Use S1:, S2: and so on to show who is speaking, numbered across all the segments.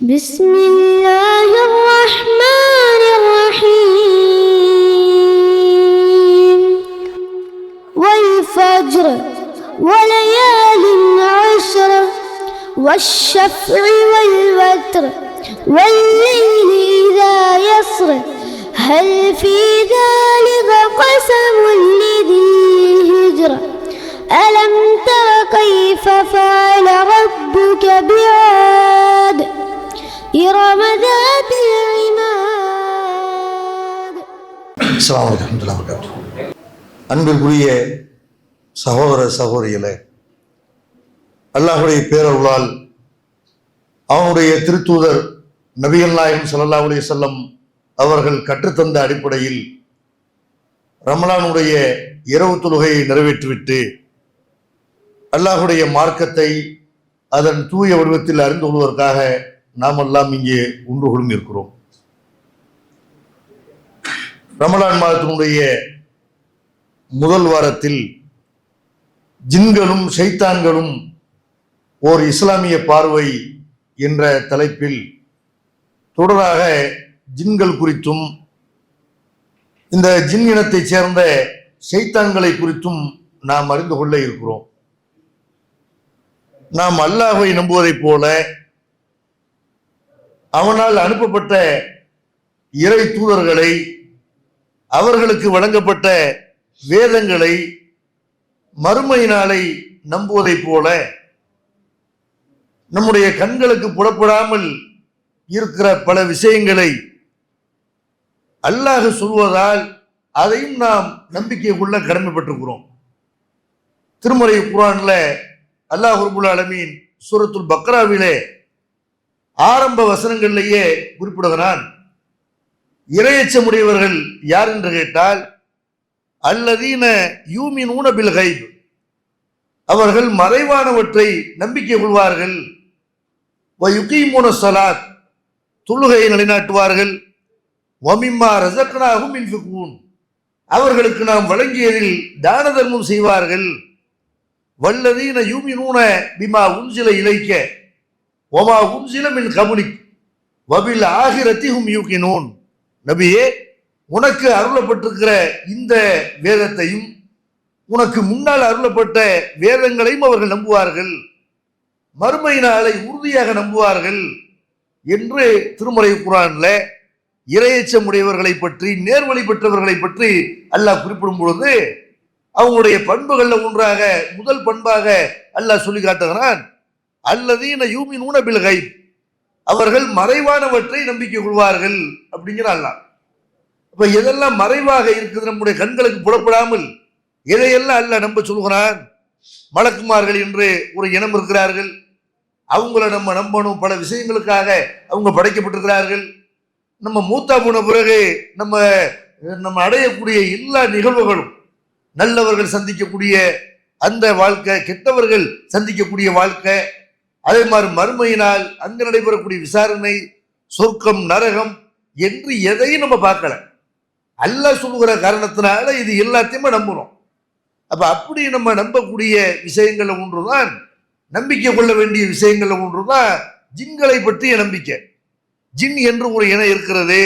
S1: بسم الله الرحمن الرحيم والفجر وليال عشر والشفع والوتر والليل إذا يسر هل في ذلك قسم لذي حجر ألم تر كيف فعل ربك بعاد إرم ذات العماد.
S2: அஸ்ஸலாமு அலைக்கும் வரஹ்மத்துல்லாஹி வபரகாத்துஹு. அன்பிற்குரிய சகோதர சகோதரிகளே, அல்லாஹ்வுடைய பேரருளால் அவனுடைய திருத்தூதர் நபிகள் நாயகம் ஸல்லல்லாஹு அலைஹி வஸல்லம் அவர்கள் கற்றுத்தந்த அடிப்படையில் ரமலானுடைய இரவு தொழுகையை நிறைவேற்றிவிட்டு அல்லாஹ்வுடைய மார்க்கத்தை அதன் தூய வடிவத்தில் அறிந்து கொள்வதற்காக நாம் எல்லாம் இங்கே ஒன்று குழுமி இருக்கிறோம். ரமலான் மாதத்தினுடைய முதல் வாரத்தில் ஜின்களும் ஷைத்தான்களும் ஓர் இஸ்லாமிய பார்வை என்ற தலைப்பில் தொடராக ஜின்கள் குறித்தும் இந்த ஜின் இனத்தைச் சேர்ந்த ஷைத்தான்களை குறித்தும் நாம் அறிந்து கொள்ள இருக்கிறோம். நாம் அல்லாஹ்வை நம்புவதைப் போல அவனால் அனுப்பப்பட்ட இறை தூதர்களை, அவர்களுக்கு வழங்கப்பட்ட வேதங்களை, மறுமை நாளை நம்புவதைப் போல நம்முடைய கண்களுக்கு புலப்படாமல் இருக்கிற பல விஷயங்களை அல்லாஹ் சொல்வதால் அதையும் நாம் நம்பிக்கை கொள்ள கடமைப்பட்டிருக்கிறோம். திருமறை குர்ஆன்ல அல்லாஹ் ரப்பல் ஆலமீன் சூரத்துல் பக்ராவிலே ஆரம்ப வசனங்களிலேயே குறிப்பிடுகிறான். இறையச்சமுடையவர்கள் யார் என்று கேட்டால் அல்லதீன யூமினூன பில் கைப், அவர்கள் மறைவானவற்றை நம்பிக்கை கொள்வார்கள். வ யுகீமுன ஸலாத், தொழுகையை நிலைநாட்டுவார்கள். வ மிம்மா ரஸக்னாஹும் யுன்ஃபிகூன், அவர்களுக்கு நாம் வழங்கியதில் தான தர்மம் செய்வார்கள். வல்லதீன யூமினூன பிமா உன்சில இலைக்க வமா உன்சில மின் கபலிக் வபில் ஆகிரத்தி ஹும் யூகினூன், நபியே, உனக்கு அருளப்பட்டிருக்கிற இந்த வேதத்தையும் உனக்கு முன்னால் அருளப்பட்ட வேதங்களையும் அவர்கள் நம்புவார்கள், மறுமை நாளை உறுதியாக நம்புவார்கள் என்று திருமறை குர்ஆன்ல இறையச்சமுடையவர்களை பற்றி, நேர்வழி பெற்றவர்களை பற்றி அல்லாஹ் குறிப்பிடும் பொழுது அவங்களுடைய பண்புகள்ல ஒன்றாக முதல் பண்பாக அல்லாஹ் சொல்லி காட்டுகிறான், அல்லதீன யூமினூன பில் கைப், அவர்கள் மறைவானவற்றை நம்பிக்கை கொள்வார்கள் அப்படிங்கிற அல்லாஹ். அப்ப எதெல்லாம் மறைவாக இருக்குது, நம்முடைய கண்களுக்கு புலப்படாமல் எதையெல்லாம் அல்லாஹ் நம்ப சொல்கிறான். மலக்குமார்கள் என்று ஒரு இனம் இருக்கிறார்கள், அவங்கள நம்ம நம்பணும். பல விஷயங்களுக்காக அவங்க படைக்கப்பட்டிருக்கிறார்கள். நம்ம மூத்தா போன பிறகு நம்ம அடையக்கூடிய எல்லா நிகழ்வுகளும், நல்லவர்கள் சந்திக்கக்கூடிய அந்த வாழ்க்கை, கெட்டவர்கள் சந்திக்கக்கூடிய வாழ்க்கை, அதே மாதிரி மறுமையினால் அங்கு நடைபெறக்கூடிய விசாரணை, சொர்க்கம், நரகம் என்று எதையும் நம்ம பார்க்கல. அல்லாஹ் சொல்லுகிற காரணத்தினால இது எல்லாத்தையுமே நம்புறோம். அப்ப அப்படி நம்ம நம்பக்கூடிய விஷயங்கள்ல ஒன்றுதான், நம்பிக்கை கொள்ள வேண்டிய விஷயங்கள்ல ஒன்றுதான் ஜின்களை பற்றிய நம்பிக்கை. ஜின் என்று ஒரு இனம் இருக்கிறது,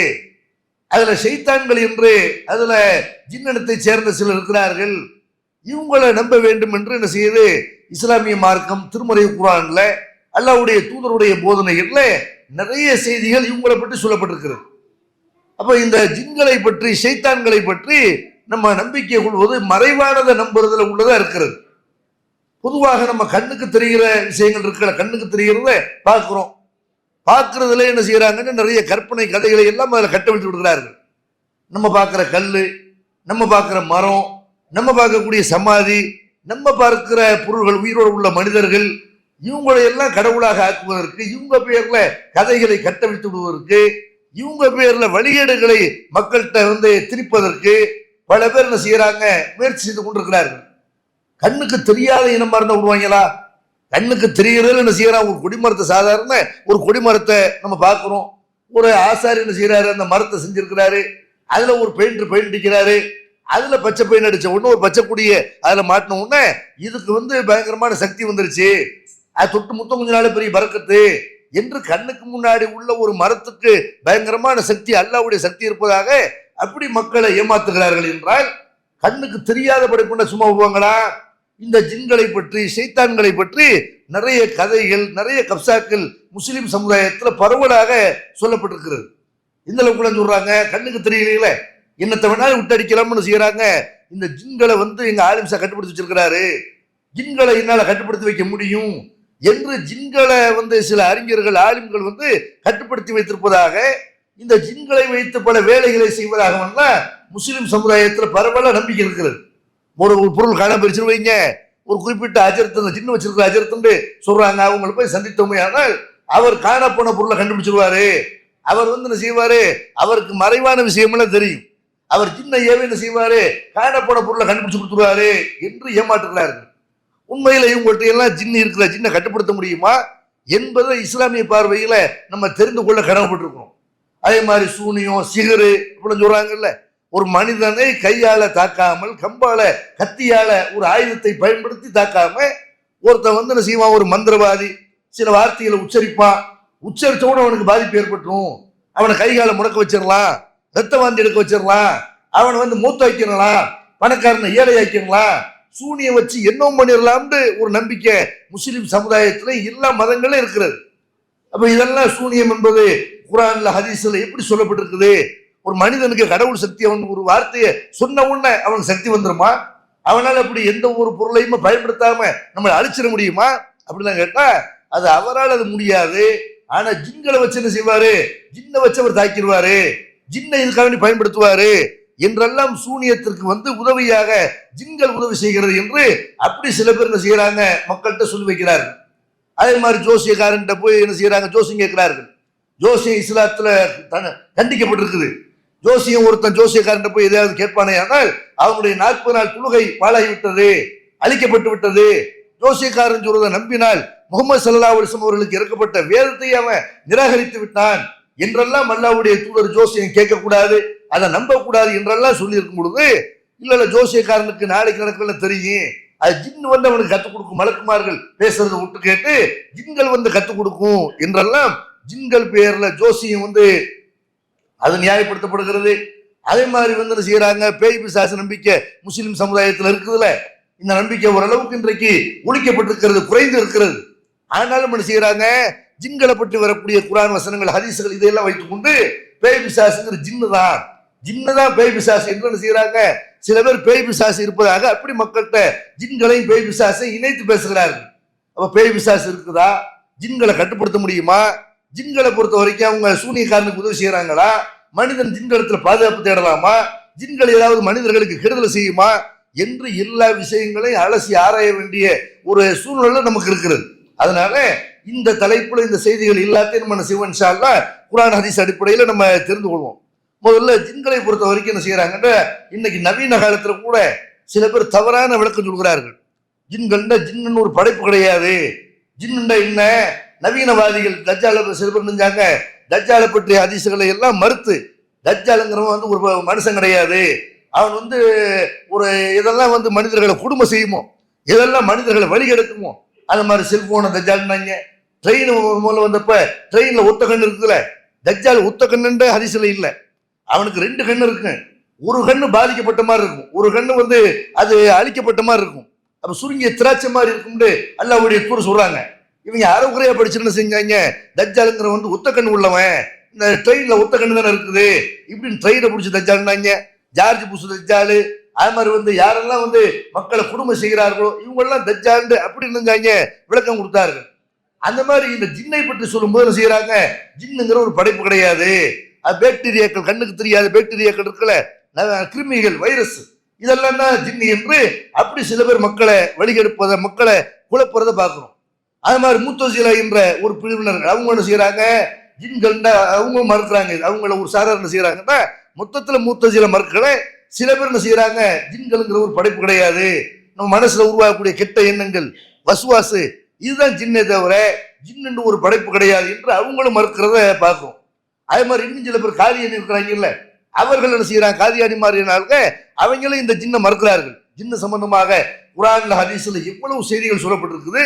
S2: அதுல ஷைத்தான்கள் என்று அதுல ஜின்னத்தை சேர்ந்த சிலர் இருக்கிறார்கள். இவங்களை நம்ப வேண்டும் என்று என்ன செய்யுது இஸ்லாமிய மார்க்கம் திருமறை குர்ஆன்ல அல்லாஹ்வுடைய தூதருடைய போதனைகள்ல நிறைய செய்திகள் இவங்களை பற்றி சொல்லப்பட்டிருக்கிறது. அப்ப இந்த ஜின்களை பற்றி, ஷைத்தான்களை பற்றி நம்ம நம்பிக்கை கொள்வது மறைவானதை நம்புறதுல உள்ளதா இருக்கிறது. பொதுவாக நம்ம கண்ணுக்கு தெரிகிற விஷயங்கள் இருக்கிற, கண்ணுக்கு தெரிகிறத பார்க்கிறோம். பார்க்கறதுல என்ன செய்யறாங்கன்னு நிறைய கற்பனை கதைகளை எல்லாம் அதில் கட்டவிழ்த்து விடுகிறார்கள். நம்ம பார்க்கிற கல்லு, நம்ம பார்க்கிற மரம், நம்ம பார்க்கக்கூடிய சமாதி, நம்ம பார்க்கிற பொருள்கள், உயிரோடு உள்ள மனிதர்கள், இவங்களை எல்லாம் கடவுளாக ஆக்குவதற்கு, இவங்க பேர்ல கதைகளை கட்டவிழ்த்து விடுவதற்கு, இவங்க பேர்ல வழிகேடுகளை மக்கள்கிட்ட திரிப்பதற்கு பல பேர் என்ன செய்யறாங்க, முயற்சி செய்து கொண்டிருக்கிறார்கள். கண்ணுக்கு தெரியாத இனமா இருந்தா விடுவாங்களா? கண்ணுக்கு தெரிகிறதுல என்ன செய்யறான், ஒரு கொடிமரத்தை, சாதாரண ஒரு கொடிமரத்தை நம்ம பார்க்கிறோம். ஒரு ஆசாரி என்ன செய்யறாரு, அந்த மரத்தை செஞ்சிருக்கிறாரு, அதுல ஒரு பெயிண்ட் அடிக்கிறாரு, அதுல பச்சை பெயிண்ட் அடிச்ச உடனே ஒரு பச்சை கொடிய அதுல மாட்டின உடனே இதுக்கு பயங்கரமான சக்தி வந்துருச்சு, அது தொட்டு முத்தம் கொஞ்ச நாள் பெரிய பறக்கத்து என்று கண்ணுக்கு முன்னாடி உள்ள ஒரு மரத்துக்கு பயங்கரமான சக்தி, அல்லாஹ்வுடைய சக்தி இருப்பதாக அப்படி மக்களை ஏமாத்துகிறார்கள் என்றால், கண்ணுக்கு தெரியாத படைப்புண்ட சும்மா விடுவாங்களா? இந்த ஜின்களை பற்றி, ஷைத்தான்களை பற்றி நிறைய கதைகள், நிறைய கப்சாக்கள் முஸ்லிம் சமுதாயத்தில் பரவலாக சொல்லப்பட்டிருக்கிறது. இந்த அளவுக்கு சொல்றாங்க, கண்ணுக்கு தெரியல என்னத்தை வேணாலும் விட்டடிக்கலாம்னு செய்யறாங்க. இந்த ஜின்களை எங்க ஆலிம்சா கட்டுப்படுத்தி வச்சிருக்கிறாரு, ஜின்களை என்னால கட்டுப்படுத்தி வைக்க முடியும் என்று ஜின்களை சில அறிஞர்கள், ஆலிம்கள் கட்டுப்படுத்தி வைத்திருப்பதாக, இந்த ஜின்களை வைத்து பல வேலைகளை செய்வதாக முஸ்லிம் சமுதாயத்தில் பரவலாக நம்பிக்கை இருக்கிறது. ஒரு பொருள் காண பிரிச்சு வைங்க, ஒரு குறிப்பிட்ட அஜரத்து ஜின்னு வச்சிருக்கிற அஜரத்துன்னு சொல்றாங்க. அவங்களை போய் சந்தித்தோமே ஆனால் அவர் காண போன பொருளை கண்டுபிடிச்சிருவாரு. அவர் என்ன செய்வாரு, அவருக்கு மறைவான விஷயமெல்லாம் தெரியும். அவர் ஜின்னை என்ன செய்வாரு, காண போன பொருளை கண்டுபிடிச்சு கொடுத்துருவாரு என்று ஏமாற்றுகிறார்கள். உண்மையில இவங்கள்ட்ட எல்லாம் ஜின்னு இருக்கிற, ஜின்னை கட்டுப்படுத்த முடியுமா என்பதை இஸ்லாமிய பார்வையில நம்ம தெரிந்து கொள்ள கடமைப்பட்டிருக்கோம். அதே மாதிரி சூனியம், சிகரு இப்படின்னு சொல்றாங்கல்ல, ஒரு மனிதனை கையால தாக்காமல், கம்பால, கத்தியால ஒரு ஆயுதத்தை பயன்படுத்தி தாக்காம ஒருத்தன் என்ன செய்வான், ஒரு மந்திரவாதி சில வார்த்தைகளை உச்சரிப்பான், உச்சரித்தோட அவனுக்கு பாதிப்பு ஏற்பட்டுரும், அவனை கைகால முடக்க வச்சிடலாம், ரத்த வாந்தி எடுக்க வச்சிடலாம், அவனை மூத்த வைக்கிறலாம், பணக்காரனை ஏழை ஆக்கிடலாம், சூனியம் வச்சு என்னவும் பண்ணிடலாம்னு ஒரு நம்பிக்கை முஸ்லிம் சமுதாயத்துல எல்லா மதங்களும் இருக்கிறது. அப்ப இதெல்லாம் சூனியம் என்பது குர்ஆன்ல, ஹதீஸ்ல எப்படி சொல்லப்பட்டிருக்குது? ஒரு மனிதனுக்கு கடவுள் சக்தி, அவன் ஒரு வார்த்தையை சொன்ன உடனே அவனுக்கு சக்தி வந்துருமா? அவனால் அப்படி எந்த ஒரு பொருளையுமே பயன்படுத்தாம நம்மளை அழிச்சிட முடியுமா அப்படிலாம் கேட்டா அது அவரால் அது முடியாது. ஆனா ஜின்களை வச்சு என்ன செய்வாரு, ஜின்னை வச்சு அவர் தாக்கிடுவாரு, ஜின்னை இதுக்காக வேண்டி பயன்படுத்துவாரு என்றெல்லாம் சூனியத்திற்கு உதவியாக ஜின்கள் உதவி செய்கிறது என்று அப்படி சில பேர் என்ன செய்யறாங்க, மக்கள்கிட்ட சொல்லி வைக்கிறார்கள். அதே மாதிரி ஜோசியக்காரன்ட்ட போய் என்ன செய்யறாங்க, ஜோசியம் கேட்கிறார்கள். ஜோசியம் இஸ்லாத்துல கண்டிக்கப்பட்டிருக்குது. ஜோசியம் ஒருத்தன் ஜோசியக்காரன் போய் எதையாவது கேட்பானே ஆனால் அவங்களுடைய 40 நாள் தொழுகை பாழாகிவிட்டது, அழிக்கப்பட்டு விட்டது. ஜோசியக்காரன் சொல்றதை நம்பினால் முகமது ஸல்லல்லாஹு அலைஹி வஸல்லம் அவர்களுக்கு இறக்கப்பட்ட வேதத்தை அவன் நிராகரித்து விட்டான் என்றெல்லாம் அல்லாஹ்வுடைய தூதர் ஜோசியம் கேட்கக்கூடாது, அதை நம்பக்கூடாது என்றெல்லாம் சொல்லி இருக்கும் பொழுது, இல்ல ஜோசியக்காரனுக்கு நாளைக்கு நடக்கலாம் தெரியும், அது ஜின் அவனுக்கு கத்துக் கொடுக்கும், மலக்குமார்கள் பேசுறதை விட்டு கேட்டு ஜின்கள் கத்துக் கொடுக்கும் என்றெல்லாம் ஜின்கள் பேர்ல ஜோசியம் அது நியாயப்படுத்தப்படுகிறது. அதே மாதிரி என்ன செய்யறாங்க, பேய் பிசாசு நம்பிக்கை முஸ்லிம் சமுதாயத்தில் இருக்குதுல, இந்த நம்பிக்கை ஓரளவுக்கு இன்றைக்கு ஒழிக்கப்பட்டிருக்கிறது, குறைந்து இருக்கிறது. ஆனாலும் என்ன செய்யறாங்க, ஜின்களை பற்றி வரக்கூடிய குர்ஆன் வசனங்கள், ஹதீஸ்கள் இதையெல்லாம் வைத்துக் கொண்டு பேய் பிசாசுங்கிற ஜின்னு தான் பேய் பிசாசு என்று என்ன செய்யறாங்க, சில பேர் பேய் பிசாசு இருப்பதாக அப்படி மக்கள்கிட்ட ஜின்களையும் பேய் பிசாசை இணைத்து பேசுகிறார்கள். அப்ப பேய் பிசாசு இருக்குதா, ஜின்களை கட்டுப்படுத்த முடியுமா, ஜின்களை பொறுத்த வரைக்கும் அவங்க சூனியக்காரனுக்கு உதவி செய்யறாங்களா, மனிதன் ஜின்களத்துல பாதுகாப்பு தேடலாமா, ஜின்கள் ஏதாவது மனிதர்களுக்கு கெடுதலை செய்யுமா என்று எல்லா விஷயங்களையும் அலசி ஆராய வேண்டிய ஒரு சூழ்நிலை நமக்கு இருக்கிறது. அதனால இந்த தலைப்புல இந்த செய்திகள் எல்லாத்தையும் நம்ம செய்வோம் இன்ஷா அல்லாஹ். குர்ஆன் ஹதீஸ் அடிப்படையில் நம்ம தெரிந்து கொள்வோம். முதல்ல ஜின்களை பொறுத்த வரைக்கும் என்ன செய்யறாங்கன்ற, இன்னைக்கு நவீன காலத்துல கூட சில பேர் தவறான விளக்கம் சொல்கிறார்கள். ஜின்கள்னா ஜின்னு ஒரு படைப்பு கிடையாது, ஜின்னுண்டா என்ன, நவீனவாதிகள் தஜ்ஜால சில பேர் நினைஞ்சாங்க, தஜ்ஜாலை பற்றிய ஹதீஸ்களை எல்லாம் மறுத்து, தஜ்ஜாலுங்கிறவன் ஒரு மனுஷன் கிடையாது, அவன் ஒரு இதெல்லாம் மனிதர்களை குடும்பம் செய்யுமோ, இதெல்லாம் மனிதர்களை வழிகெடுக்குமோ, அது மாதிரி செல்போனை தஜ்ஜால்னாங்க. ட்ரெயின் மூலம் வந்தப்ப ட்ரெயின்ல ஒத்த கண்ணு இருக்குல்ல, தஜ்ஜால் ஒத்த கண்ணுன்ற ஹதீஸ்ல இல்ல, அவனுக்கு 2 கண்ணு இருக்கு. ஒரு கண்ணு பாதிக்கப்பட்ட மாதிரி இருக்கும், ஒரு கண்ணு அது அழிக்கப்பட்ட மாதிரி இருக்கும். அப்ப சுருங்கிய திராட்சை மாதிரி இருக்கும்னு அல்லாஹ்வுடைய தூதர் சொல்றாங்க. இவங்க அறகுறையா படிச்சுன்னு செஞ்சாங்க, தஜ்ஜாலுங்கிற ஒத்த கண்ணு உள்ளவன், இந்த ட்ரெயின்ல ஒத்த கண்ணு தானே இருக்குது இப்படின்னு ட்ரெயினை பிடிச்சி தஜ்ஜாலுனாங்க. ஜார்ஜ் புஷ் தஜ்ஜாலு, அது மாதிரி யாரெல்லாம் மக்களை குடும்பம் செய்கிறார்களோ இவங்கெல்லாம் தஜ்ஜால் அப்படி இருந்தாங்க விளக்கம் கொடுத்தார்கள். அந்த மாதிரி இந்த ஜின்னை பற்றி சொல்லும் போது செய்யறாங்க, ஜின்னுங்கிற ஒரு படைப்பு கிடையாது, அது பாக்டீரியாக்கள், கண்ணுக்கு தெரியாத பாக்டீரியாக்கள் இருக்குல்ல, கிருமிகள், வைரஸ், இதெல்லாம் தான் ஜின்னு என்று அப்படி சில பேர் மக்களை வழிகெடுப்பதை, மக்களை குழப்புறதை பார்க்கிறோம். அது மாதிரி முத்தசிலா என்ற ஒரு பிரிவினர் அவங்க என்ன செய்யறாங்க, ஜின்கள் அவங்க மறுக்கிறாங்க. அவங்கள ஒரு சாரார் என்ன செய்யறாங்கன்னா, மொத்தத்துல முத்தசில மறுக்களை சில பேர் என்ன செய்யறாங்க, ஜின்களுங்கிற ஒரு படைப்பு கிடையாது, நம்ம மனசுல உருவாகக்கூடிய கெட்ட எண்ணங்கள், வசுவாசு, இதுதான் ஜின்னே தவிர ஜின்னு ஒரு படைப்பு கிடையாது என்று அவங்களும் மறுக்கிறத பார்க்கிறோம். அதே மாதிரி இன்னும் சில பேர் காதியானி இருக்கிறாங்கல்ல, அவர்கள் என்ன செய்யறாங்க, காதியானி மாதிரினால அவங்களும் இந்த ஜின்னை மறுக்கிறார்கள். ஜின்னு சம்பந்தமாக குர்ஆன்ல ஹதீஸ்ல எவ்வளவு செய்திகள் சொல்லப்பட்டிருக்குது.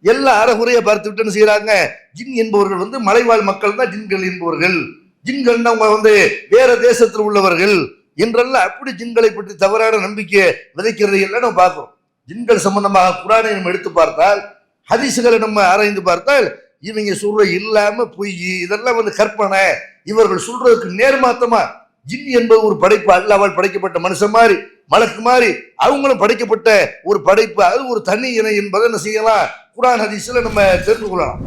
S2: எல்லாம் அறகுறையா பார்த்து விட்டு என்ன செய்யறாங்க, ஜின் என்பவர்கள் வந்து மலைவாழ் மக்கள் தான் ஜின்கள் என்பவர்கள், ஜின்கள் அவங்க வேற தேசத்தில் உள்ளவர்கள் என்றெல்லாம் அப்படி ஜின்களை பற்றி தவறான நம்பிக்கையை விதைக்கிறதை எல்லாம் நம்ம பார்க்கிறோம். ஜின்கள் சம்பந்தமாக குர்ஆனை நம்ம எடுத்து பார்த்தால், ஹதீசுகளை நம்ம ஆராய்ந்து பார்த்தால், இவங்க சொல்ற இல்லாம பொய், இதெல்லாம் கற்பனை, இவர்கள் சொல்றதுக்கு நேர்மாத்தமா ஜின் என்பது ஒரு படைப்பு, அல்லாஹ்வால் படைக்கப்பட்ட மனுஷன் மாதிரி மலக்கு மாதிரி அவங்களும் படைக்கப்பட்ட ஒரு படைப்பு, அது ஒரு தனி இணை என்பதை என்ன செய்யலாம், குர்ஆன் ஹதீஸ்ல நம்ம தெரிந்து கொள்ளலாம்.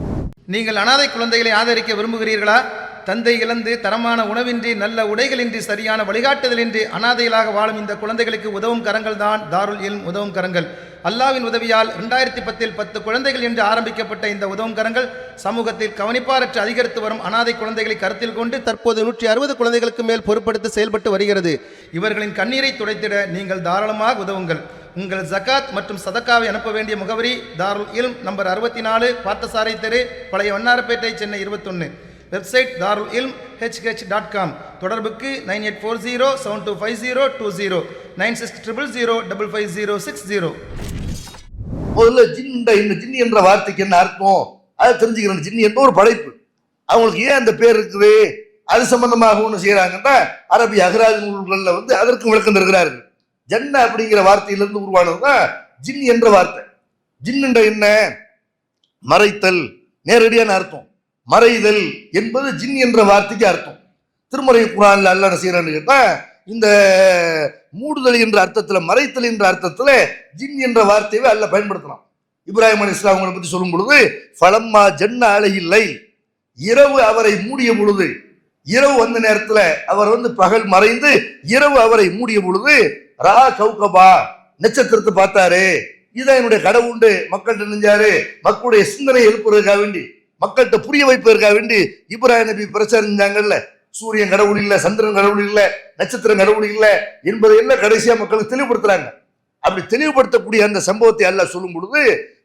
S3: நீங்கள் அனாதை குழந்தைகளை ஆதரிக்க விரும்புகிறீர்களா? தந்தை இழந்து தரமான உணவின்றி நல்ல உடைகளின்றி சரியான வழிகாட்டுதலின்றி அனாதைகளாக வாழும் இந்த குழந்தைகளுக்கு உதவும் கரங்கள் தான் தாருல் இல்ம் உதவும் கரங்கள். அல்லாஹ்வின் உதவியால் 2010 10 குழந்தைகள் என்று ஆரம்பிக்கப்பட்ட இந்த உதவும் கரங்கள் சமூகத்தில் கவனிப்பாரற்று அதிகரித்து வரும் அனாதை குழந்தைகளை கருத்தில் கொண்டு தற்போது 160 குழந்தைகளுக்கு மேல் பொறுப்படுத்தி செயல்பட்டு வருகிறது. இவர்களின் கண்ணீரை துடைத்திட நீங்கள் தாராளமாக உதவுங்கள். உங்கள் ஜகாத் மற்றும் சதக்காவை அனுப்ப வேண்டிய முகவரி தாருல் இல்ம் நம்பர் 64 பார்த்தசாரை தெரு, பழைய வண்ணாரப்பேட்டை, சென்னை 21. வெப்சைட் தாருல் இல்ம் hh.com. தொடர்புக்கு 9840725020 9600055060.
S2: முதல்ல ஜின் என்ற வார்த்தைக்கு என்ன அர்த்தம் அதை தெரிஞ்சுக்கிறேன். ஜின் என்பது ஒரு படைப்பு, அவங்களுக்கு ஏன் அந்த பேர் இருக்குது, அது சம்பந்தமாக ஒன்று செய்யறாங்கன்னா அரபி அகராதி நூல்கள்ல அதற்கு விளக்கம் தருகிறார்கள். ஜன்ன அப்படிங்கிற வார்த்தையிலிருந்து உருவானதுதான் ஜின் என்ற வார்த்தை. ஜின் என்ற என்ன, மறைத்தல், நேரடியான அர்த்தம். மறைதல் என்பது ஜின் என்ற வார்த்தைக்கு அர்த்தம். திருமறை குர்ஆன்ல அல்லாஹ் என்ன செய்யறான்னு கேட்டா, இந்த மூடுதல் என்ற அர்த்தத்துல, மறைத்தல் என்ற அர்த்தத்துல ஜின் என்ற வார்த்தையை அல்லாஹ் பயன்படுத்தலாம். இப்ராஹிம் அலைஹிஸ்ஸலாம் அவங்களை பத்தி சொல்லும் பொழுது, ஃபலம்மா ஜன்ன அலைஹில் லைல், இரவு அவரை மூடிய பொழுது, இரவு வந்த நேரத்துல அவர் பகல் மறைந்து இரவு அவரை மூடிய பொழுது, ரா கௌகபா, நட்சத்திரத்தை பார்த்தாரு. இதான் என்னுடைய கடவுண்டு மக்கள்கிட்ட நெஞ்சாரு, மக்களுடைய சிந்தனை எழுப்புறதுக்காக வேண்டி, மக்கள்கிட்ட புரிய வைப்பதற்காக வேண்டி இப்ராஹிம் நபி பிரச்சாரம் செஞ்சாங்கல்ல. சூரியன் கடவுள் இல்ல, சந்திரன் கடவுள் இல்ல, நட்சத்திரம் கடவுள் இல்ல என்பதை எல்லாம் கடைசியா மக்களுக்கு தெளிவுபடுத்துறாங்க. அப்படி தெளிவுபடுத்தக்கூடிய அந்த சம்பவத்தை அல்லாஹ் சொல்லும் பொழுது,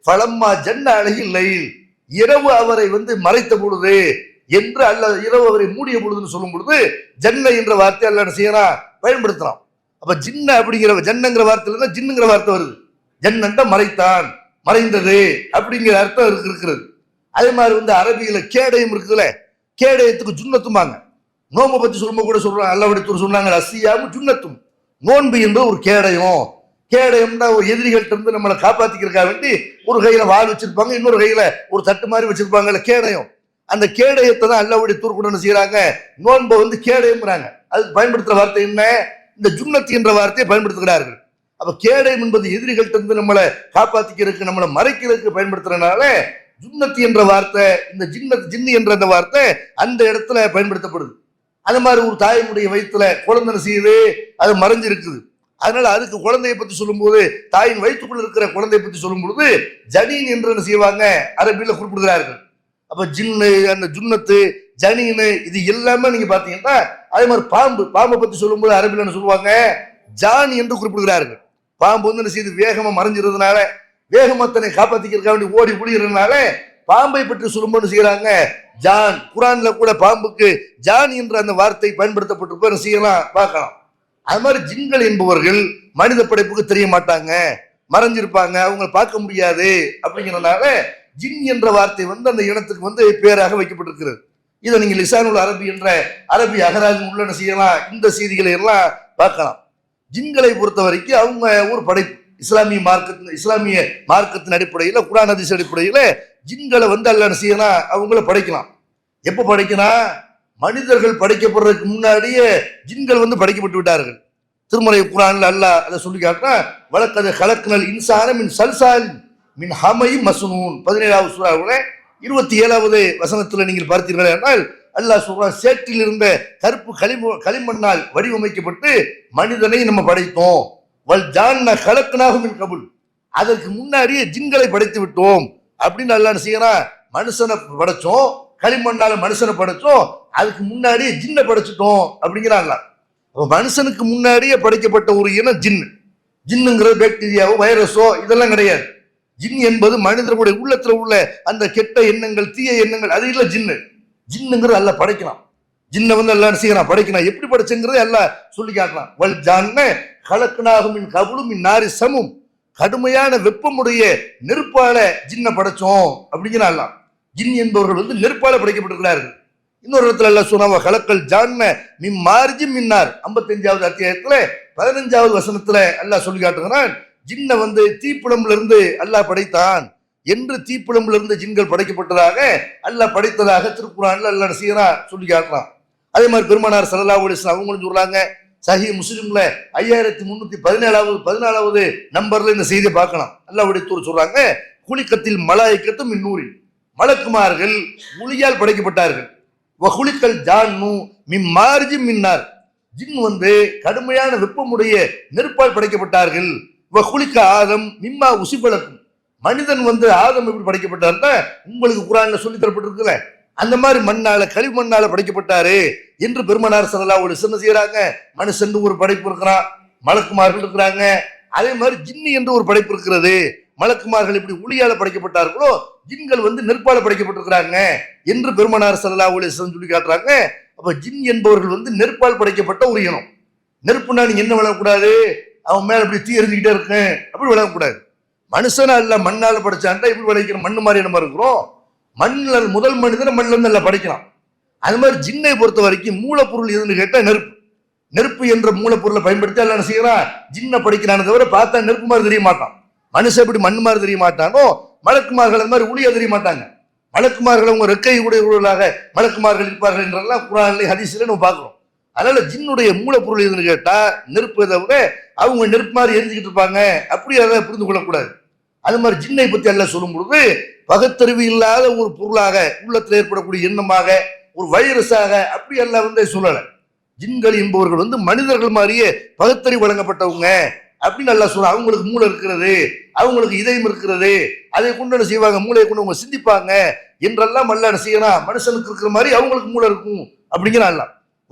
S2: ஃபலம்மா ஜன்ன அலைஹில் லைல், இரவு அவரை மறைத்த பொழுது என்று அல்லாஹ் இரவு அவரை மூடிய பொழுதுன்னு சொல்லும் பொழுது ஜன்ன என்ற வார்த்தை அல்லாஹ் என்ன செய்யறான், பயன்படுத்துறான். அப்ப ஜின்ன அப்படிங்கிற ஜன்னங்கிற வார்த்தையில தான் ஜின்னுங்கிற வார்த்தை வருது. ஜன்னன்ட மறைத்தான், மறைந்தது அப்படிங்கிற அர்த்தம் இருக்கிறது. அதே மாதிரி அரபியில கேடயம் இருக்குதுல, கேடயத்துக்கு ஜுன்னத்துமாங்க. நோம்பை பத்தி சொல்லும்போது கூட சொல்றாங்க, அல்லாஹ்வுடைய சொன்னாங்க, அசியாமு ஜுன்னத்தும், நோன்பு என்பது ஒரு கேடயம். கேடயம்னா ஒரு எதிரிகள்ட்ட இருந்து நம்மளை காப்பாத்திக்கிறதுக்காக வேண்டி ஒரு கையில வாள் வச்சிருப்பாங்க, இன்னொரு கையில ஒரு தட்டு மாதிரி வச்சிருப்பாங்கல்ல, கேடயம். அந்த கேடயத்தை தான் அல்லாஹ்வுடைய தூர்க்குடன் செய்யறாங்க, நோன்பை கேடயம்ங்கிறாங்க. அதுக்கு பயன்படுத்துற வார்த்தை என்ன, இந்த ஜுன்னத் என்ற வார்த்தையை பயன்படுத்துகிறார்கள். அப்ப கேடயம் என்பது எதிரிகள்ட்ட இருந்து நம்மளை காப்பாத்திக்கிறதுக்கு, நம்மளை மறைக்கிறதுக்கு பயன்படுத்துறதுனால ஜுன்னத் என்ற வார்த்தை, இந்த ஜின்னு என்ற அந்த வார்த்தை அந்த இடத்துல பயன்படுத்தப்படுது. அது மாதிரி ஒரு தாயினுடைய வயிற்றுல குழந்தை செய்யுது, அது மறைஞ்சிருக்குது. அதனால அதுக்கு குழந்தையை பத்தி சொல்லும் போது, தாயின் வயிற்றுக்குள்ள இருக்கிற குழந்தையை பத்தி சொல்லும் பொழுது ஜனீன் என்று என்ன செய்வாங்க, அரபியில குறிப்பிடுகிறார்கள். அப்ப ஜின்னு, அந்த ஜுன்னத்து, ஜனீனு, இது எல்லாமே நீங்க பாத்தீங்கன்னா, அதே மாதிரி பாம்பை பத்தி சொல்லும் போது அரபியில என்ன சொல்லுவாங்க, ஜான் என்று குறிப்பிடுகிறார்கள். பாம்பு என்ன செய்யுது, வேகமா மறைஞ்சிருந்ததுனால, வேகமா தன்னை காப்பாத்திக்கிறதுக்காக வேண்டி ஓடி ஒளிகிறதுனால பாம்பை பற்றி சொல்லும்போது செய்யறாங்க ஜான். குர்ஆன்ல கூட பாம்புக்கு ஜான் என்ற அந்த வார்த்தை பயன்படுத்தப்பட்டு செய்யலாம், பார்க்கலாம். அது மாதிரி ஜின்கள் என்பவர்கள் மனித படைப்புக்கு தெரிய மாட்டாங்க, மறைஞ்சிருப்பாங்க, அவங்க பார்க்க முடியாது. அப்படிங்கிறதுனால ஜின் என்ற வார்த்தை அந்த இனத்துக்கு பேராக வைக்கப்பட்டிருக்கிறது. இதை நீங்க லிசானுல் அரபி என்ற அரபி அகராதி உள்ள செய்யலாம், இந்த செய்திகளை எல்லாம் பார்க்கலாம். ஜின்களை பொறுத்த வரைக்கும் அவங்க ஒரு படைப்பு. இஸ்லாமிய மார்க்கத்தின் அடிப்படையில், குர்ஆன் ஹதீஸ் அடிப்படையில் ஜின்களை அல்லாஹ் செய்யலாம், அவங்கள படைக்கலாம். எப்ப படைக்கலாம், மனிதர்கள் படைக்கப்படுறதுக்கு முன்னாடியே ஜின்கள் படைக்கப்பட்டு விட்டார்கள். திருமறை குர்ஆன்ல அல்லாஹ் அதை சொல்லி காட்டுறான், வலக்கத் கலக்னல் இன்சான மின் சல்சால் மின் ஹமையின் மஸ்னூன் 17வது சூராவுல 27வது வசனத்துல நீங்கள் பார்த்தீர்கள் என்றால் அல்லாஹ் சொல்றான், சேற்றில் இருந்த கருப்பு களிமண்ணால் வடிவமைக்கப்பட்டு மனிதனை நம்ம படைத்தோம். வல் ஜான்ன கலக்னாஹு மின் கபுல், அதற்கு முன்னாடியே ஜின்களை படைத்து விட்டோம் அப்படின்னு அல்லாஹ் செய்யறான். மனுஷனை படைச்சோம், களிமண்ணால மனுஷனை படைச்சோம், அதுக்கு முன்னாடியே ஜின்னை படைச்சிட்டோம் அப்படிங்கிறான் அல்லாஹ். மனுஷனுக்கு முன்னாடியே படைக்கப்பட்ட ஒரு இனம் ஜின்னு. ஜின்னுங்கிறது பாக்டீரியாவோ வைரஸோ இதெல்லாம் கிடையாது. ஜின் என்பது மனிதர்களுடைய உள்ளத்துல உள்ள அந்த கெட்ட எண்ணங்கள், தீய எண்ணங்கள், அது இல்ல ஜின்னு. ஜின்னுங்கிறது அல்லாஹ் படைக்கலாம். ஜின்னை அல்லாஹ் செய்யறான், படைக்கலாம். எப்படி படைச்சுங்கிறத அல்லாஹ் சொல்லி காட்டலாம். வல் ஜான்ன கலக்னாஹு மின் கபுலு மின் நாரி சமும், கடுமையான வெப்பமுடைய நெருப்பால ஜின்னை படைச்சோம் அப்படிங்கிற அல்லாஹ். ஜின் என்பவர்கள் வந்து நெருப்பால படைக்கப்பட்டிருக்கிறார்கள். இன்னொரு இடத்துல அல்லாஹ் சொன்னா கலக்கல் ஜான்ன மின் மார்ஜி மின்னார் 55வது அத்தியாயத்துல 15வது வசனத்துல அல்லாஹ் சொல்லி காட்டுகிறான், ஜின்னை வந்து தீப்பிழம்புல இருந்து அல்லாஹ் படைத்தான் என்று. தீப்பிழம்புல இருந்து ஜின்கள் படைக்கப்பட்டதாக அல்லாஹ் படைத்ததாக திருக்குர்ஆன்ல அல்லாஹ் செய்யறான் சொல்லி காட்டுறான். அதே மாதிரி பெருமானார் ஸல்லல்லாஹு அலைஹி வஸல்லம் அவங்களும் சொல்றாங்க, சஹீஹ் முஸ்லிம்ல 5314வது நம்பர்ல இந்த செய்தியை பார்க்கலாம். அல்லாஹ்வுடைய தூதர் சொல்றாங்க, குலிக்கத்தில் மலாயிக்கத்தும் மின்னூரி, மலக்குமார்கள் ஒளியால் படைக்கப்பட்டார்கள். வகுலிக்கல் ஜான்னு மின் மார்ஜி மின்னார், ஜின் வந்து கடுமையான வெப்பமுடைய நெருப்பால் படைக்கப்பட்டார்கள். வகுலிக்க ஆதம் மிம்மா உசிபலக்கும், மனிதன் வந்து ஆதம் எப்படி படைக்கப்பட்டார்னா உங்களுக்கு குர்ஆன்ல சொல்லி தரப்பட்டிருக்குல்ல, அந்த மாதிரி மண்ணால களிமண்ணால படைக்கப்பட்டாரு என்று பெருமானார் ஸல்லல்லாஹு அலைஹி வஸல்லம் செய்யறாங்க. மனுஷன் ஒரு படைப்பு இருக்கிறான், மலக்குமார்கள் இருக்கிறாங்க. அதே மாதிரி ஜின்னு என்று ஒரு படைப்பு இருக்கிறது. மலக்குமார்கள் எப்படி ஒளியால படைக்கப்பட்டார்களோ ஜின்கள் வந்து நெருப்பால படைக்கப்பட்டிருக்கிறாங்க என்று பெருமானார் ஸல்லல்லாஹு அலைஹி வஸல்லம் சொல்லி காட்டுறாங்க. அப்ப ஜின் என்பவர்கள் வந்து நெருப்பால் படைக்கப்பட்ட ஒரு இனம். நெருப்புனா நீங்க என்ன விளங்கக்கூடாது, அவன் மேல இப்படி தீ எரிஞ்சுக்கிட்டே இருக்கேன் அப்படி விளங்கக்கூடாது. மனுஷனா இல்ல மண்ணால படைச்சான்டா இப்படி விளைக்கிற மண்ணு மாதிரி நம்ம இருக்கிறோம். மண்ணில் முதல் மனிதனை மண்ணில இருந்து நல்லா படைக்கலாம். அது மாதிரி ஜின்னை பொறுத்த வரைக்கும் மூலப்பொருள் எதுன்னு கேட்டா நெருப்பு. நெருப்பு என்ற மூலப்பொருளை பயன்படுத்தி எல்லாம் என்ன செய்யறான், ஜின்னை படைக்கிறானே தவிர பார்த்தா நெருப்பு மாதிரி தெரிய மாட்டான். மனுஷன் எப்படி மண் மாதிரி தெரிய மாட்டானோ மலக்குமார்கள் அது மாதிரி ஒளியா தெரிய மாட்டாங்க. மலக்குமார்கள் அவங்க ரெக்கை உடையவர்களாக மலக்குமார்கள் இருப்பார்கள் என்றெல்லாம் குர்ஆன்ல ஹதீஸ்ல நம்ம பார்க்கிறோம். அதனால ஜின்னுடைய மூலப்பொருள் எதுன்னு கேட்டா நெருப்பு, தவிர அவங்க நெருப்பு மாதிரி எரிஞ்சுக்கிட்டு இருப்பாங்க அப்படி அதை புரிந்து கொள்ளக்கூடாது. அது மாதிரி ஜின்னை பத்தி எல்லாம் சொல்லும் பொழுது பகுத்தறிவு இல்லாத ஒரு பொருளாக உள்ளத்தில் ஏற்படக்கூடிய எண்ணமாக ஒரு வைரஸாக அப்படி எல்லாம் வந்து சொல்லலை. ஜின்கள் என்பவர்கள் வந்து மனிதர்கள் மாதிரியே பகுத்தறிவு வழங்கப்பட்டவங்க அப்படின்னு நல்லா சொல்ல. அவங்களுக்கு மூளை இருக்கிறது, அவங்களுக்கு இதயம் இருக்கிறது, அதை கொண்டு என்ன செய்வாங்க, மூளையை கொண்டு அவங்க சிந்திப்பாங்க என்றெல்லாம் அல்ல என்ன செய்யறான், மனுஷனுக்கு இருக்கிற மாதிரி அவங்களுக்கு மூளை இருக்கும் அப்படிங்கிற அல்ல.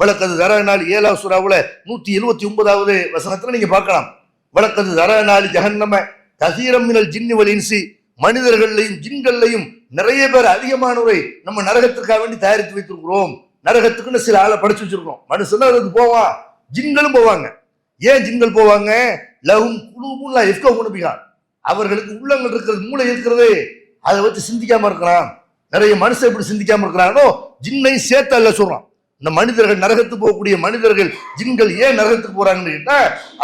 S2: வழக்கது தரநாள் 7வது சூராவுல 179வது வசனத்துல நீங்க பார்க்கலாம். வழக்கது தரநாள் ஜஹன்னம கசீரம் மினல் ஜின்னி வல் இன்சி, மனிதர்களையும் ஜின்கள்லையும் நிறைய பேர் அதிகமானவரை நம்ம நரகத்திற்காக வேண்டி தயாரித்து வைத்திருக்கிறோம். நரகத்துக்குன்னு சில ஆளை படிச்சு வச்சிருக்கோம். மனுஷன் அதுக்கு போவான், ஜின்களும் போவாங்க. ஏன் ஜின்கள் போவாங்க, லஹும் குலூபுன் லா யஃப்கஹூன பிஹா, அவர்களுக்கு உள்ளங்கள் இருக்கிறது, மூளை இருக்கிறது, அதை வச்சு சிந்திக்காம இருக்கிறான். நிறைய மனுஷன் எப்படி சிந்திக்காம இருக்கிறானோ ஜின்னை சேர்த்து அல்ல சொல்றான். இந்த மனிதர்கள் நரகத்துக்கு போகக்கூடிய மனிதர்கள் ஜின்கள் ஏன் நரகத்துக்கு போறாங்கன்னு கேட்டா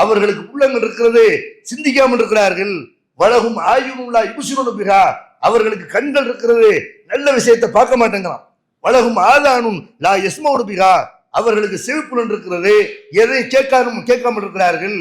S2: அவர்களுக்கு உள்ளங்கள் இருக்கிறது, சிந்திக்காம இருக்கிறார்கள். வலகும் ஆயுனுல்லா யுப்சிரூன பிஹா, அவர்களுக்கு கண்கள் இருக்கிறது, நல்ல விஷயத்தை பார்க்க மாட்டேங்கிறான். வலகும் ஆதானுன் லா யஸ்மஊன பிஹா, அவர்களுக்கு செவிப்புலன் இருக்கிறது, எதை கேட்காமல் இருக்கிறார்கள்.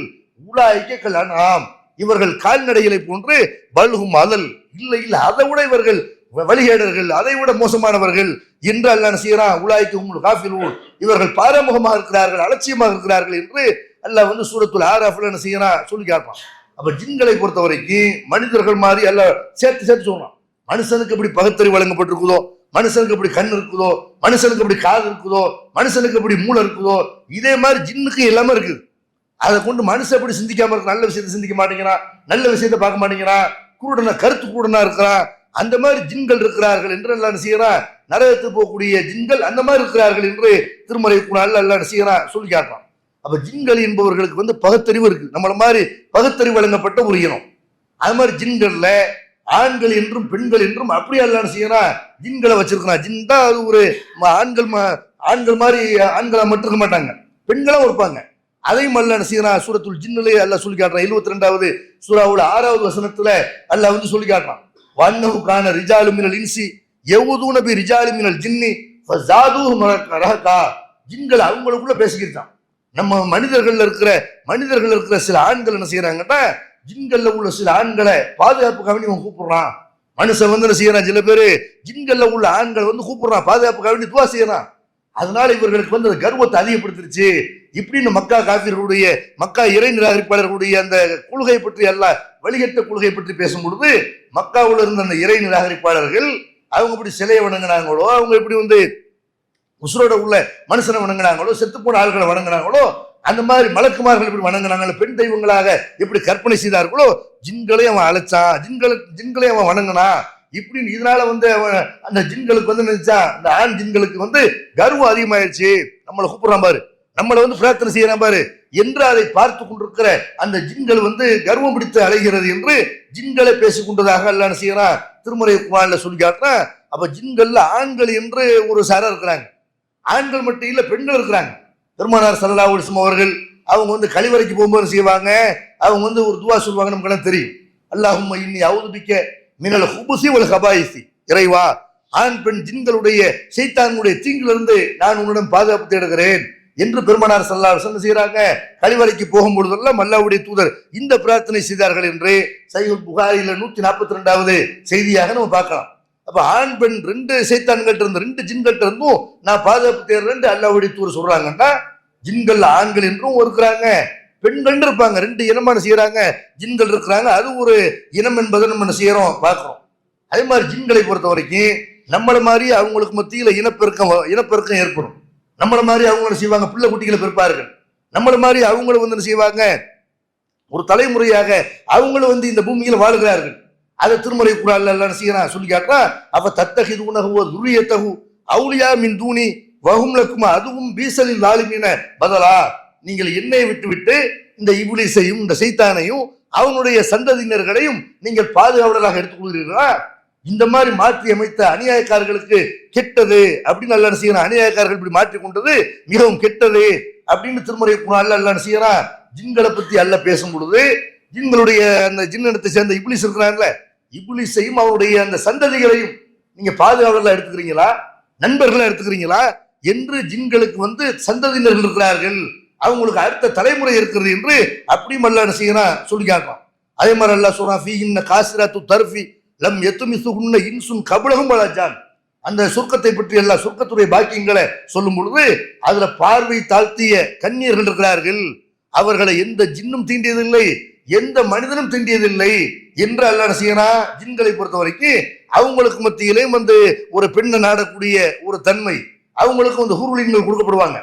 S2: உலாயிக்க கல்அன்ஆம், இவர்கள் கால்நடைகளை போன்று. பல்ஹும் அதல், இல்லை இல்லை அதை விட இவர்கள் வழிகேடர்கள், அதை விட மோசமானவர்கள் என்று அல்லாஹ் செய்யறான். உலாய்க்கும் காஃபிலூன், இவர்கள் பாரமுகமாக இருக்கிறார்கள், அலட்சியமாக இருக்கிறார்கள் என்று அல்லாஹ் வந்து சூரத்துல் ஆராஃப்ல என்ன செய்யறான் சொல்லி காட்டுறான். அப்ப ஜின்களை பொறுத்த வரைக்கும் மனிதர்கள் மாதிரி அல்லாஹ் சேர்த்து சொல்றான். மனுஷனுக்கு எப்படி பகுத்தறிவு வழங்கப்பட்டிருக்குதோ, மனுஷனுக்கு எப்படி கண் இருக்குதோ, மனுஷனுக்கு எப்படி காது இருக்குதோ, மனுஷனுக்கு எப்படி மூளை இருக்குதோ, இதே மாதிரி ஜின்னுக்கு எல்லாமே இருக்குது. அதை கொண்டு மனுஷன் எப்படி சிந்திக்காம இருக்கு, நல்ல விஷயத்தை சிந்திக்க மாட்டேங்கிறான், நல்ல விஷயத்தை பார்க்க மாட்டேங்கிறான், குருடனா கருத்து குருடனா இருக்கிறான். அந்த மாதிரி ஜின்கள் இருக்கிறார்கள் என்று அல்லாஹ் செய்யறான். நரகத்துக்கு போகக்கூடிய ஜின்கள் அந்த மாதிரி இருக்கிறார்கள் என்று திருமறை குர்ஆன்ல அல்லாஹ் செய்யறான் சொல்லி காட்டுறான். அப்ப ஜின்கள் என்பவர்களுக்கு வந்து பகுத்தறிவு இருக்கு, நம்மள மாதிரி பகுத்தறிவு வழங்கப்பட்ட ஒரு இனம். அது மாதிரி ஜின்கள்ல ஆண்கள் என்றும் பெண்கள் என்றும் அப்படியே அல்லாஹ் செய்யறான் ஜின்களை வச்சிருக்கிறான். ஜின் தான் அது ஒரு ஆண்கள் மாதிரி ஆண்களா மட்டும் இருக்க மாட்டாங்க, பெண்களும் இருப்பாங்க. அதையும் அல்லாஹ் செய்யறான். சூரத்துல் ஜின்னிலே அல்லாஹ் சொல்லி காட்டுறான். 72வது சூராவுல 6வது வசனத்துல அல்லாஹ் வந்து சொல்லி காட்டுறான். வன்னஹு கான ரிஜாலு மினல் இன்சி யவுதுன பி ரிஜாலி மினல் ஜின்னி ஃபஸாதுஹும் ரஹகா, ஜின்கள் அவங்களுக்குள்ள பேசிக்கிட்டான். நம்ம மனிதர்கள் இருக்கிற சில ஆண்கள் என்ன செய்யறாங்கன்னா ஜின்கள்ல உள்ள சில ஆண்களை பாதுகாப்புக்காக வேண்டி கூப்பிடுறான். மனுஷன் வந்து என்ன செய்யறான், சில பேரு ஜின்கள்ல உள்ள ஆண்கள் வந்து கூப்பிடுறான், பாதுகாப்புக்காக வேண்டி துவா செய்யறான். அதனால இவர்களுக்கு வந்து அந்த கர்வத்தை அதிகப்படுத்திருச்சு. இப்படின்னு மக்கா காஃபிர்களுடைய, மக்கா இறை நிராகரிப்பாளர்களுடைய அந்த கொள்கை பற்றி எல்லாம் வழிகட்ட கொள்கை பற்றி பேசும் பொழுது மக்காவில் இருந்த அந்த இறை நிராகரிப்பாளர்கள் அவங்க இப்படி சிலையை வணங்கினாங்களோ, அவங்க இப்படி வந்து உசுரோட உள்ள மனுஷனை வணங்கினாங்களோ, செத்து போன ஆள்களை வணங்கினாங்களோ, அந்த மாதிரி மலக்குமார்கள் இப்படி வணங்கினாங்களோ, பெண் தெய்வங்களாக எப்படி கற்பனை செய்தார்களோ, ஜின்களையும் அவன் அழைச்சான், ஜின்களையும் அவன் வணங்கினான். இப்படின்னு இதனால வந்து அவன் அந்த ஜின்களுக்கு வந்து நினைச்சான், அந்த ஆண் ஜின்களுக்கு வந்து கர்வம் அதிகமாயிருச்சு. நம்மளை கூப்பிடுறான் பாரு, நம்மளை வந்து பிரார்த்தனை செய்யறான் பாரு, என்று அதை பார்த்து கொண்டிருக்கிற அந்த ஜின்கள் கர்வம் பிடித்து அலைகிறது என்று ஜின்களை பேசிக் கொண்டதாக அல்லாஹ் செய்யறான் திருமறை குர்ஆன்ல சொல்லி காட்டுறான். அப்ப ஜின்கள்ல ஆண்கள் என்று ஒரு சாரா இருக்கிறாங்க, ஆண்கள் மட்டும் இல்ல பெண்கள் இருக்கிறாங்க. பெருமானார் ஸல்லல்லாஹு அலைஹி வஸல்லம் அவர்கள் அவங்க கழிவறைக்கு போகும்போது செய்வாங்க, அவங்க ஒரு துவா சொல்லுவாங்க, நமக்கு எல்லாம் தெரியும். அல்லாஹும்ம இன்னி அஊது பிக்க மினல் ஹுபுஸி வல் ஹபாயிஸி, இறைவா ஆண் பெண் ஜின்களுடைய ஷைத்தானுடைய தீங்கிலிருந்து நான் உன்னிடம் பாதுகாப்பு தேடுகிறேன் என்று பெருமானார் ஸல்லல்லாஹு அலைஹி வஸல்லம் செய்யறாங்க. கழிவறைக்கு போகும்பொழுதெல்லாம் அல்லாஹ்வுடைய தூதர் இந்த பிரார்த்தனை செய்தார்கள் என்று சஹீஹுல் புகாரில 142வது செய்தியாக நம்ம பார்க்கலாம். அப்ப ஆண் பெண் ரெண்டு ஷைத்தான்கள்ட்ட இருந்து ரெண்டு ஜின்கள்ட்ட இருந்தும் நான் பாதுகாப்பு தேடுறேன் அல்லாஹ்வுடைய தூதர் சொல்றாங்கன்னா, ஜின்கள் ஆண்கள் என்றும் இருக்கிறாங்க, பெண்கள் இருப்பாங்க, ரெண்டு இனமான செய்யறாங்க, ஜின்கள் இருக்கிறாங்க. அது ஒரு இனம் என்பதை நம்ம செய்யறோம் பார்க்கிறோம். அதே மாதிரி ஜின்களை பொறுத்த வரைக்கும் நம்மள மாதிரி அவங்களுக்கு மத்தியில இனப்பெருக்கம் ஏற்படும். நம்மள மாதிரி அவங்க செய்வாங்க, பிள்ளை குட்டிகளை பிறப்பார்கள். நம்மள மாதிரி அவங்களும் செய்வாங்க, ஒரு தலைமுறையாக அவங்களும் இந்த பூமியில வாழ்கிறார்கள். அதை திருமறை குர்ஆன்ல அல்லாஹ் செய்யறான் சொல்லி காட்டுறா. அவ தத்தஹிதுனஹு வ ذُرِّيَّتَهُ அவுலியா மின் தூனி வஹும் லக்கும் அதுவும் பீசலில் லாலிமின பதலா, நீங்கள் என்னை விட்டு இந்த இப்லீஸையும் இந்த சைத்தானையும் அவனுடைய சந்ததியினர்களையும் நீங்கள் பாதுகாவலராக எடுத்துக்கொள்கிறீர்களா? இந்த மாதிரி மாற்றி அமைத்த அநியாயக்காரர்களுக்கு கெட்டது அப்படின்னு அல்லாஹ் செய்யறான். அநியாயக்காரர்கள் இப்படி மாற்றி கொண்டது மிகவும் கெட்டது அப்படின்னு திருமறை குர்ஆன்ல அல்லாஹ் செய்யறான். ஜின்களை பத்தி அல்லாஹ் பேசும் பொழுது ஜின்களுடைய அந்த ஜின்னத்தை சேர்ந்த இப்லீஸ் இருக்கிறாங்கல்ல, இப்லீஸையும் அவருடைய அந்த சந்ததிகளையும் நீங்க பாதுகாவலர்களா எடுத்துக்கிறீங்களா, நண்பர்களா எடுத்துக்கிறீங்களா என்று ஜின்களுக்கு சந்ததியினர்கள் இருக்கிறார்கள், அவங்களுக்கு அடுத்த தலைமுறை இருக்கிறது என்று அப்படியும் அல்லாஹ் செய்யறான் சொல்லி காட்டுறான். அதே மாதிரி அல்லாஹ் சொல்றான், ஃபீஹின்ன காசிராத்து தர்ஃபி லம் யத்மிஸுஹுன்ன இன்சுன் கப்லஹும் வலா ஜான். அந்த சுர்க்கத்தை பற்றி எல்லாம் சுர்க்கத்துடைய பாக்கியங்களை சொல்லும் பொழுது அதுல பார்வை தாழ்த்திய கன்னியர்கள் இருக்கிறார்கள், அவர்களை எந்த ஜின்னும் தீண்டியதில்லை, எந்த மனிதனும் தீண்டியதில்லை என்று அல்லாஹ் செய்யறான். ஜின்களை பொறுத்த வரைக்கும் அவங்களுக்கு மத்தியிலே ஒரு பெண்ணை நாடக்கூடிய ஒரு தன்மை, அவங்களுக்கு ஹூர்லின்கள் கொடுக்கப்படுவாங்க.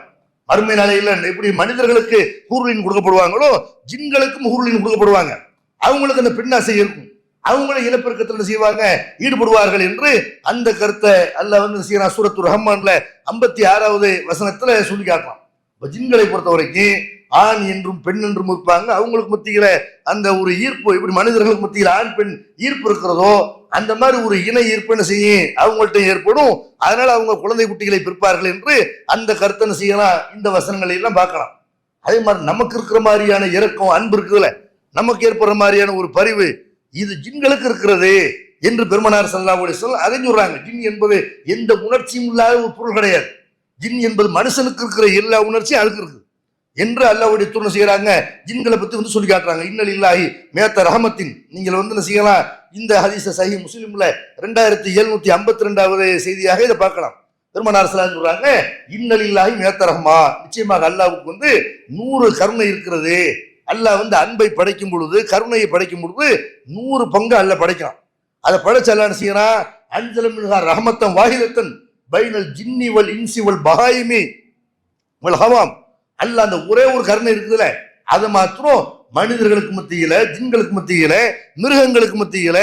S2: மறுமை நாளையில எப்படி மனிதர்களுக்கு ஹூர்லின் கொடுக்கப்படுவாங்களோ ஜின்களுக்கும் ஹூர்லின் கொடுக்கப்படுவாங்க. அவங்களுக்கு அந்த பெண்ணாசை இருக்கும், அவங்கள இனப்பெருக்கத்தில் செய்வாங்க, ஈடுபடுவார்கள் என்று அந்த கருத்தை அல்லாஹ் செய்யறான். சூரத்துர் ரஹ்மான்ல 56வது வசனத்துல சொல்லி காட்டலாம். ஜின்களை பொறுத்த வரைக்கும் ஆண் என்றும் பெண் என்றும் இருப்பாங்க. அவங்களுக்கு மத்தியில அந்த ஒரு ஈர்ப்பு, இப்படி மனிதர்களுக்கு மத்தியில ஆண் பெண் ஈர்ப்பு இருக்கிறதோ அந்த மாதிரி ஒரு இணை ஈர்ப்பு செய்யும் அவங்கள்ட்ட ஏற்படும். அதனால அவங்க குழந்தை குட்டிகளை பிற்பார்கள் என்று அந்த கருத்தை செய்யலாம். இந்த வசனங்களை எல்லாம் பார்க்கலாம். அதே மாதிரி நமக்கு இருக்கிற மாதிரியான இரக்கம் அன்பு இருக்குதுல, நமக்கு ஏற்படுற மாதிரியான ஒரு பரிவு இது ஜின்களுக்கு இருக்கிறது என்று பெருமானார் ஸல்லல்லாஹு அலைஹி வஸல்லம் அதை சொல்றாங்க. ஜின் என்பது எந்த உணர்ச்சியும் இல்லாத ஒரு பொருள் கிடையாது. ஜின் என்பது மனுஷனுக்கு இருக்கிற எல்லா உணர்ச்சியும் அதுக்கு இருக்குது என்று அல்லாஹ்வுடைய தூதர் செய்யறாங்க. ஜின்களை பத்தி சொல்லி காட்டுறாங்க. இன்னலில்லாஹி மியத்த ரஹமத்தின், நீங்கள் என்ன செய்யலாம், இந்த ஹதீஸ சஹீஹ் முஸ்லிம்ல 2752வது செய்தியாக இதை பார்க்கலாம். பெருமானார் ஸல்லல்லாஹு அலைஹி வஸல்லம் சொல்றாங்க, இன்னலில்லாஹி மியத்த ரஹ்மா, நிச்சயமாக அல்லாஹ்வுக்கு 100 கருணை இருக்கிறது. அல்லாஹ் அன்பை படைக்கும் பொழுது, கருணையை படைக்கும் பொழுது 100 பங்கு அல்லாஹ் படைக்கிறான். அதை படைச்சு அல்லாஹ் செய்யறான், அன்ஸல மின்ஹா ரஹமத்தன் வாஹிதத்தன் பைனல் ஜின்னி வல் இன்சி வல் பஹாயிமி வல் ஹவாம். அல்லாஹ் அந்த ஒரே ஒரு கருணை இருக்குதுல, அதை மாத்திரம் மனிதர்களுக்கு மத்தியில, ஜின்களுக்கு மத்தியில, மிருகங்களுக்கு மத்தியில,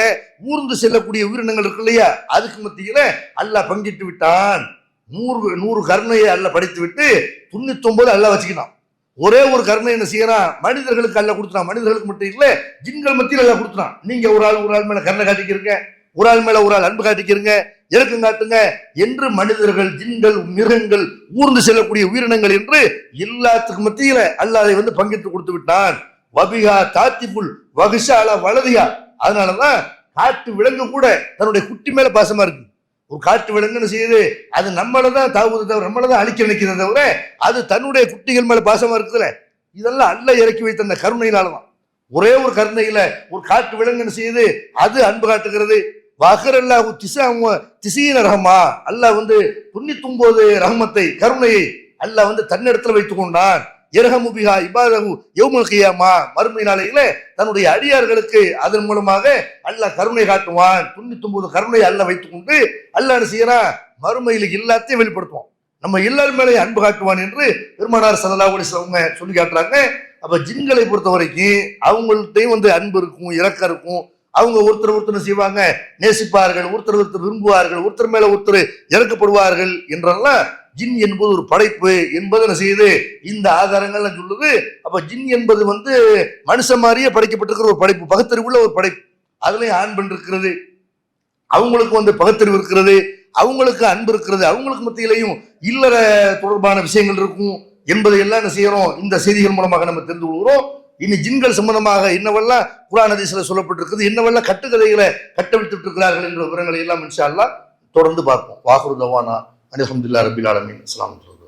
S2: ஊர்ந்து செல்லக்கூடிய உயிரினங்கள் இருக்கு இல்லையா, அதுக்கு மத்தியில அல்லாஹ் பங்கிட்டு விட்டான். 100 கருணையை அல்லாஹ் படைத்து விட்டு 99 அல்லாஹ் வச்சுக்கிட்டான். ஒரே ஒரு கருணை என்ன செய்யறான், மனிதர்களுக்கு அல்லாஹ் கொடுத்துறான். மனிதர்களுக்கு மட்டும் இல்ல, ஜின்கள் மத்தியில் அல்லாஹ் கொடுத்துறான். நீங்க ஒரு ஆள் மேல கருணை காட்டிக்கிறீங்க, ஒரு ஆள் மேல ஒரு ஆள் அன்பு காட்டிக்கிறீங்க, இறக்கம் காட்டுங்க என்று மனிதர்கள், ஜின்கள், மிருகங்கள், ஊர்ந்து செல்லக்கூடிய உயிரினங்கள் என்று எல்லாத்துக்கு மத்தியில அல்லாஹ் அதை பங்கிட்டு கொடுத்து விட்டான். வபிகா தாத்திபுல் வகுஷாலா வலதியா. அதனாலதான் காட்டு விலங்கு கூட தன்னுடைய குட்டி மேல பாசமா இருக்கு. ஒரு காட்டு விலங்குன்னு செய்யுது, அது நம்மளதான் தாவுது தவிர, நம்மளதான் அழிக்க நினைக்கிறத தவிர அது தன்னுடைய குட்டிகள் மேல பாசமா இருக்குதுல. இதெல்லாம் அல்லாஹ் இறக்கி வைத்த அந்த கருணையினாலதான். ஒரே ஒரு கருணையில ஒரு காட்டு விலங்குன்னு செய்யுது, அது அன்பு காட்டுகிறது. வஹரல்லாஹு திஸீன ரஹ்மா, அல்லாஹ் 99 ரஹ்மத்தை, கருணையை அல்லாஹ் தன்னிடத்துல வைத்துக் கொண்டான். இரஹமு பிஹா இபாதஹு யௌமல் கியாமா, மறுமை நாளையில தன்னுடைய அடியார்களுக்கு அதன் மூலமாக அல்லாஹ் கருணை காட்டுவான். 99 கருணை அல்லாஹ் வைத்துக் கொண்டு அல்லாஹ் என்ன செய்யறான், மறுமையில எல்லாத்தையும் வெளிப்படுத்துவான், நம்ம எல்லார் மேலே அன்பு காட்டுவான் என்று பெருமானார் ஸல்லல்லாஹு அலைஹி வஸல்லம் சொல்லி காட்டுறாங்க. அப்ப ஜின்களை பொறுத்த வரைக்கும் அவங்கள்ட்டையும் அன்பு இருக்கும், இரக்கம் இருக்கும். அவங்க ஒருத்தர் செய்வாங்க, நேசிப்பார்கள், ஒருத்தர் விரும்புவார்கள், ஒருத்தர் மேல ஒருத்தர் இறக்கப்படுவார்கள் என்றெல்லாம் ஜின் என்பது ஒரு படைப்பு என்பது என்ன செய்யுது, இந்த ஆதாரங்கள்லாம் சொல்லுது. அப்ப ஜின் என்பது மனுஷன் மாதிரியே படைக்கப்பட்டிருக்கிற ஒரு படைப்பு, பகுத்தறிவுள்ள ஒரு படைப்பு. அதுலயும் ஆண் பெண் இருக்கிறது, அவங்களுக்கு பகுத்தறிவு இருக்கிறது, அவங்களுக்கு அன்பு இருக்கிறது, அவங்களுக்கு மத்தியிலையும் இல்லற தொடர்பான விஷயங்கள் இருக்கும் என்பதை எல்லாம் என்ன செய்யறோம், இந்த செய்திகள் மூலமாக நம்ம தெரிந்து கொள்கிறோம். இனி ஜின்கள் சம்பந்தமாக என்னவெல்லாம் குர்ஆன் ஹதீஸ்ல சொல்லப்பட்டிருக்கிறது, என்னவெல்லாம் கட்டுக்கதைகளை கட்டவிழ்த்துட்டு இருக்கிறார்கள் என்ற விவரங்களை எல்லாம் இன்ஷா அல்லாஹ் தொடர்ந்து பார்ப்போம். வாஹிரு தவானா அல்ஹம்துலில்லாஹி ரப்பில் ஆலமீன். அஸ்ஸலாமு அலைக்கும்.